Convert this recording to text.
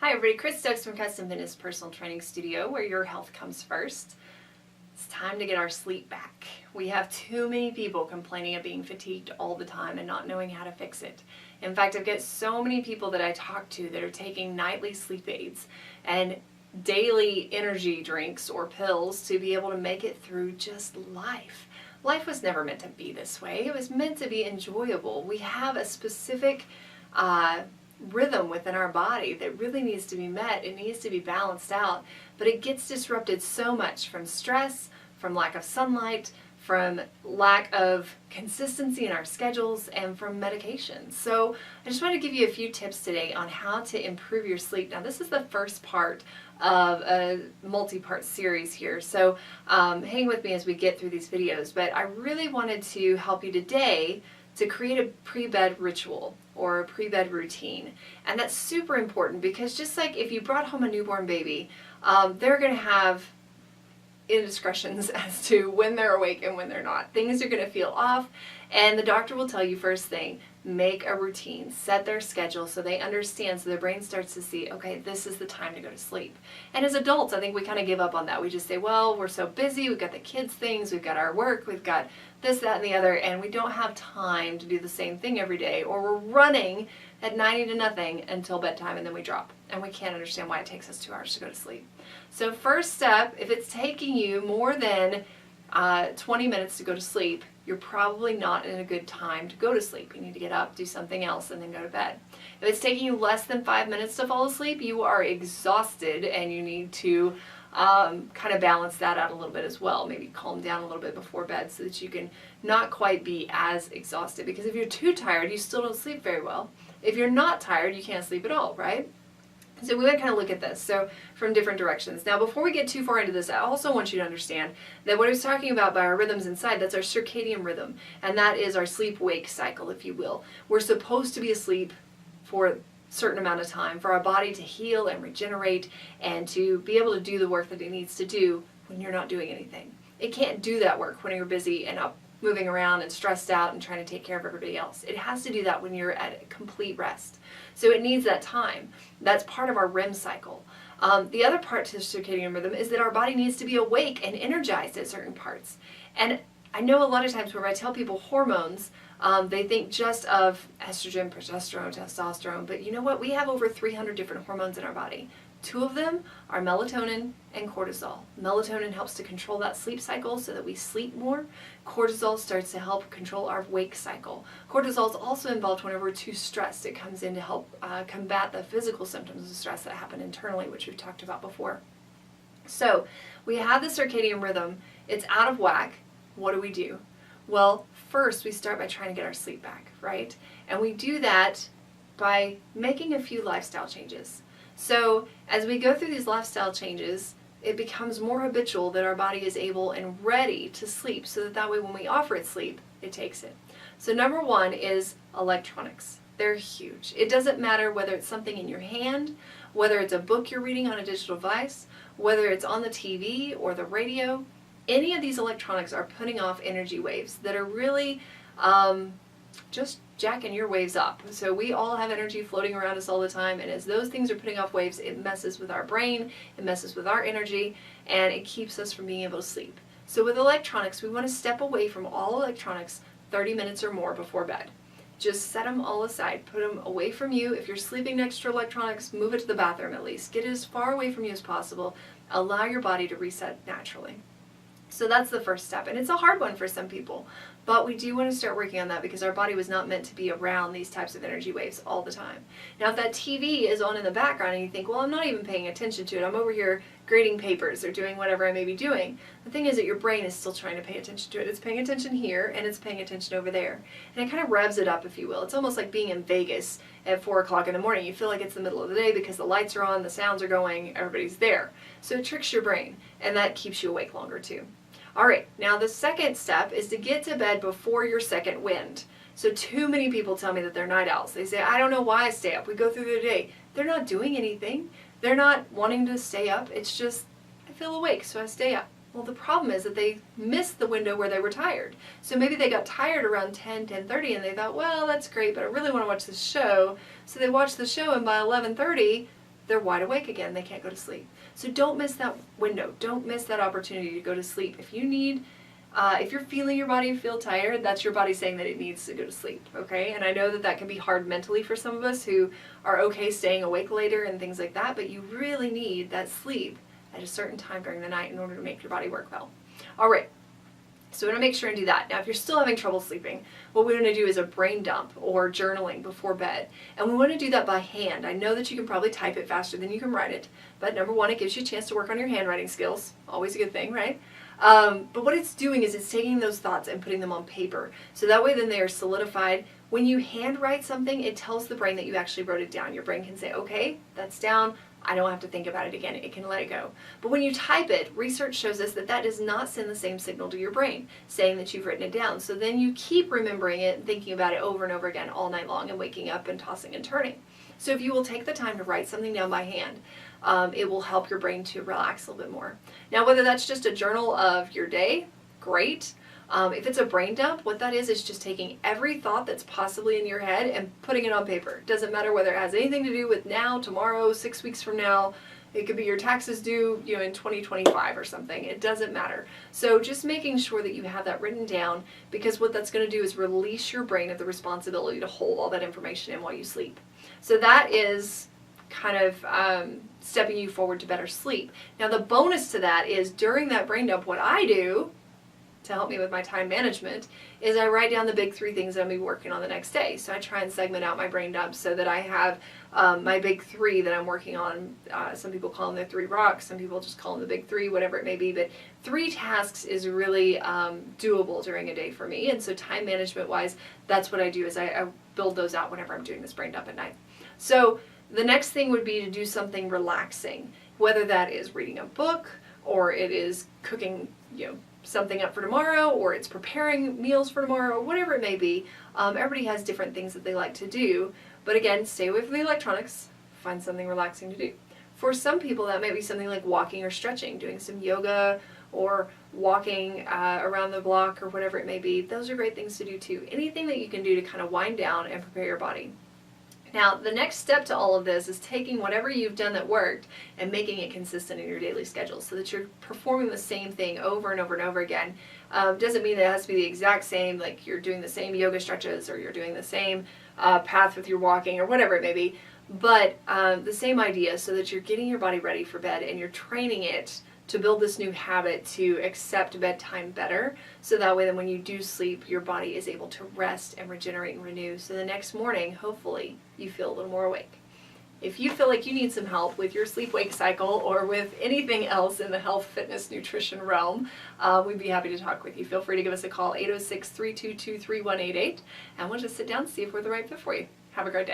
Hi everybody, Chris Stokes from Custom Fitness Personal Training Studio, where your health comes first. It's time to get our sleep back. We have too many people complaining of being fatigued all the time and not knowing how to fix it. In fact, I've got so many people that I talk to that are taking nightly sleep aids and daily energy drinks or pills to be able to make it through just life. Life was never meant to be this way. It was meant to be enjoyable. We have a specific rhythm within our body that really needs to be met. It needs to be balanced out, but it gets disrupted so much from stress, from lack of sunlight, from lack of consistency in our schedules, and from medications. So I just want to give you a few tips today on how to improve your sleep. Now, this is the first part of a multi-part series here, so hang with me as we get through these videos. But I really wanted to help you today to create a pre-bed ritual or a pre-bed routine. And that's super important because just like if you brought home a newborn baby, they're going to have indiscretions as to when they're awake and when they're not. Things are going to feel off, and the doctor will tell you first thing, make a routine, set their schedule so they understand, so their brain starts to see, okay, this is the time to go to sleep. And as adults, I think we kind of give up on that. We just say, well, we're so busy, we've got the kids things, we've got our work, we've got this, that, and the other, and we don't have time to do the same thing every day, or we're running at 90 to nothing until bedtime, and then we drop, and we can't understand why it takes us 2 hours to go to sleep. So first step, if it's taking you more than 20 minutes to go to sleep, you're probably not in a good time to go to sleep. You need to get up, do something else, and then go to bed. If it's taking you less than 5 minutes to fall asleep, you are exhausted, and you need to kind of balance that out a little bit as well. Maybe calm down a little bit before bed so that you can not quite be as exhausted. Because if you're too tired, you still don't sleep very well. If you're not tired, you can't sleep at all, right? So we want to kind of look at this, so from different directions. Now, before we get too far into this, I also want you to understand that what I was talking about by our rhythms inside, that's our circadian rhythm, and that is our sleep-wake cycle, if you will. We're supposed to be asleep for a certain amount of time for our body to heal and regenerate and to be able to do the work that it needs to do when you're not doing anything. It can't do that work when you're busy and up moving around and stressed out and trying to take care of everybody else. It has to do that when you're at complete rest. So it needs that time. That's part of our REM cycle. The other part to the circadian rhythm is that our body needs to be awake and energized at certain parts. And I know a lot of times when I tell people hormones, they think just of estrogen, progesterone, testosterone, but you know what? We have over 300 different hormones in our body. 2 of them are melatonin and cortisol. Melatonin helps to control that sleep cycle so that we sleep more. Cortisol starts to help control our wake cycle. Cortisol is also involved whenever we're too stressed. It comes in to help combat the physical symptoms of stress that happen internally, which we've talked about before. So we have the circadian rhythm. It's out of whack. What do? Well, first we start by trying to get our sleep back, right? And we do that by making a few lifestyle changes. So as we go through these lifestyle changes, it becomes more habitual that our body is able and ready to sleep, so that way when we offer it sleep, it takes it. So number 1 is electronics. They're huge. It doesn't matter whether it's something in your hand, whether it's a book you're reading on a digital device, whether it's on the TV or the radio. Any of these electronics are putting off energy waves that are really just jacking your waves up. So we all have energy floating around us all the time, and as those things are putting off waves, it messes with our brain, it messes with our energy, and it keeps us from being able to sleep. So with electronics, we want to step away from all electronics 30 minutes or more before bed. Just set them all aside, put them away from you. If you're sleeping next to electronics, move it to the bathroom at least. Get it as far away from you as possible. Allow your body to reset naturally. So that's the first step, and it's a hard one for some people, but we do want to start working on that because our body was not meant to be around these types of energy waves all the time. Now, if that TV is on in the background and you think, well, I'm not even paying attention to it, I'm over here grading papers or doing whatever I may be doing, the thing is that your brain is still trying to pay attention to it. It's paying attention here and it's paying attention over there, and it kind of revs it up, if you will. It's almost like being in Vegas at 4 o'clock in the morning. You feel like it's the middle of the day because the lights are on, the sounds are going, everybody's there. So it tricks your brain, and that keeps you awake longer too. All right, now the second step is to get to bed before your second wind. So too many people tell me that they're night owls. They say, I don't know why I stay up. We go through the day. They're not doing anything. They're not wanting to stay up. It's just, I feel awake, so I stay up. Well, the problem is that they missed the window where they were tired. So maybe they got tired around 10:30, and they thought, well, that's great, but I really want to watch this show. So they watched the show, and by 11:30, they're wide awake again. They can't go to sleep. So don't miss that window. Don't miss that opportunity to go to sleep. If you're feeling your body feel tired, that's your body saying that it needs to go to sleep, okay? And I know that that can be hard mentally for some of us who are okay staying awake later and things like that, but you really need that sleep at a certain time during the night in order to make your body work well. All right, so we want to make sure and do that. Now, if you're still having trouble sleeping, what we want to do is a brain dump or journaling before bed. And we want to do that by hand. I know that you can probably type it faster than you can write it, but number one, it gives you a chance to work on your handwriting skills. Always a good thing, right? But what it's doing is it's taking those thoughts and putting them on paper. So that way then they are solidified. When you handwrite something, it tells the brain that you actually wrote it down. Your brain can say, okay, that's down. I don't have to think about it again. It can let it go. But when you type it, research shows us that that does not send the same signal to your brain, saying that you've written it down. So then you keep remembering it and thinking about it over and over again all night long and waking up and tossing and turning. So if you will take the time to write something down by hand, it will help your brain to relax a little bit more. Now, whether that's just a journal of your day, great. If it's a brain dump, what that is just taking every thought that's possibly in your head and putting it on paper. Doesn't matter whether it has anything to do with now, tomorrow, 6 weeks from now. It could be your taxes due, in 2025 or something. It doesn't matter. So just making sure that you have that written down, because what that's going to do is release your brain of the responsibility to hold all that information in while you sleep. So that is kind of stepping you forward to better sleep. Now, the bonus to that is during that brain dump, what I do to help me with my time management is I write down the big 3 things that I'm going to be working on the next day. So I try and segment out my brain dump so that I have my big 3 that I'm working on. Some people call them the 3 rocks, some people just call them the big 3, whatever it may be. But 3 tasks is really doable during a day for me. And so time management wise, that's what I do, is I build those out whenever I'm doing this brain dump at night. So the next thing would be to do something relaxing, whether that is reading a book or it is cooking, something up for tomorrow, or it's preparing meals for tomorrow, whatever it may be. Everybody has different things that they like to do, but again, stay away from the electronics, find something relaxing to do. For some people, that might be something like walking or stretching, doing some yoga or walking around the block or whatever it may be. Those are great things to do too. Anything that you can do to kind of wind down and prepare your body. Now, the next step to all of this is taking whatever you've done that worked and making it consistent in your daily schedule so that you're performing the same thing over and over and over again. Doesn't mean that it has to be the exact same, like you're doing the same yoga stretches or you're doing the same path with your walking or whatever it may be, but the same idea, so that you're getting your body ready for bed and you're training it to build this new habit to accept bedtime better, so that way then when you do sleep, your body is able to rest and regenerate and renew, so the next morning, hopefully, you feel a little more awake. If you feel like you need some help with your sleep-wake cycle or with anything else in the health, fitness, nutrition realm, we'd be happy to talk with you. Feel free to give us a call, 806-322-3188, and we'll just sit down and see if we're the right fit for you. Have a great day.